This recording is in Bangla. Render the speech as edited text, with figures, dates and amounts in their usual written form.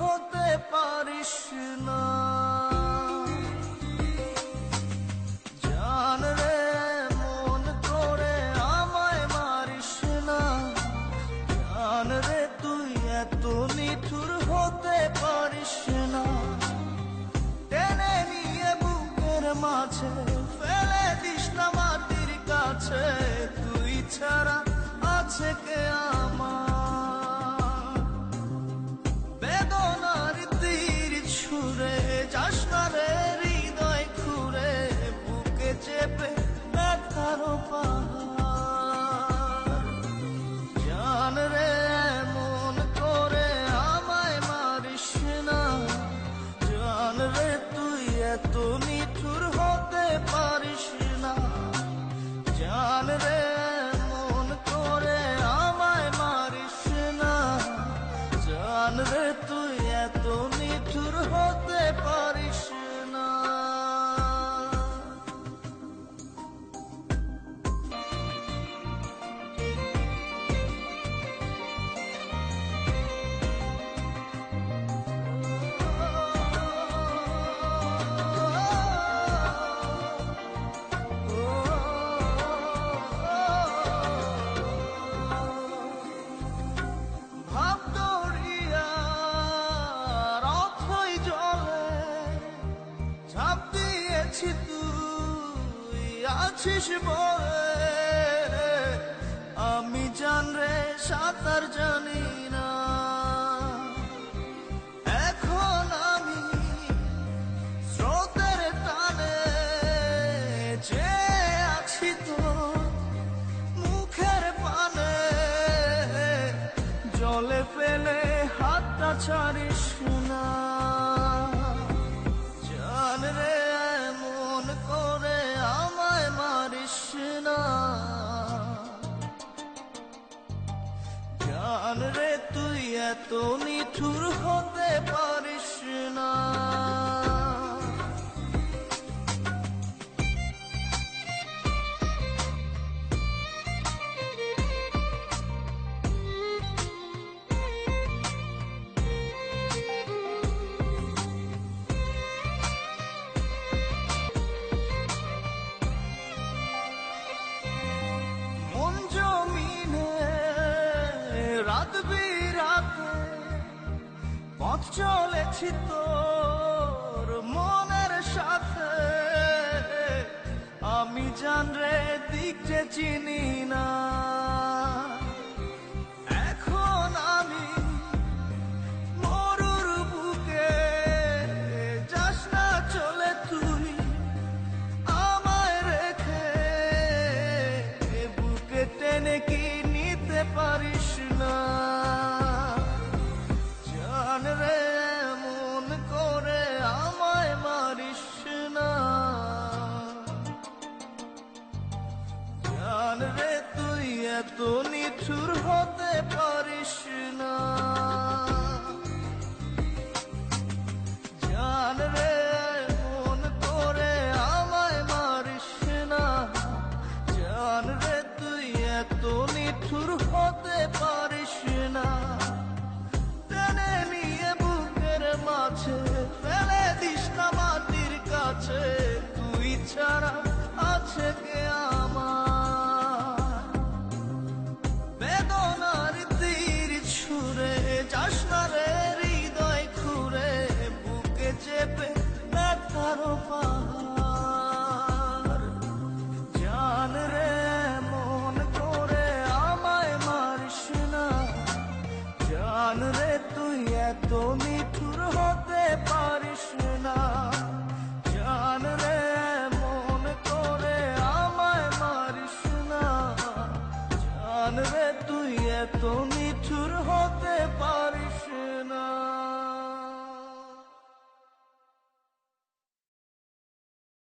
হতে পারিস না। জান রে মন করে আমায় মারিস না। জান রে তুই এত নিঠুর হতে পারিস না। টেনে নিয়ে বুকের মাঝে ফেলে দিস না মাটির কাছে। তুই ছাড়া আছে কে আমার? বেদনার তীর ছুঁড়ে যাস না রে হৃদয় খুঁড়ে, বুকে চেপে ব্যথার পাহাড়। জান রে মন করে আমায় মারিস না। জান রে তুই এত নিঠুর হতে পারিস না। জান রে মন করে আমায় মারিস না। জান রে তুই এত নিঠুর হতে পারিস না। তুই আছিস বলে আমি জান রে সাঁতার জানি না। এখন আমি স্রোতের টানে যে আছি তো মুখের পানে। জলে ফেলে হাতটা ছাড়িস না। জান রে মন করে আমায় মারিস না। জান রে তুই এত নিঠুর হতে পারিস না। রাত বিরাতে পথ চলেছি তোর মনের সাথে। আমি জান রে দিক যে চিনি না। এখন আমি মরুর বুকে যাস না চলে তুই আমায় রেখে। বুকে টেনে কি নিতে পারিস না? জান রে মন করে আমায় মারিস না। জান রে তুই এত নিঠুর হতে পারিস না। জান রে মন করে আমায় মারিস না। জান রে তুই এত নিঠুর হতে পারিস না। টেনে নিয়ে বুকের মাঝে ফেলে দিস না মাটির কাছে। তুই ছাড়া আছে কে আমার? বেদনার তীর ছুঁড়ে যাস না রে হৃদয় খুঁড়ে, বুকে চেপে ব্যথার পাহাড়। জান রে মন করে আমায় মারিস না। জান রে তুই এত নিঠুর হতে পারিস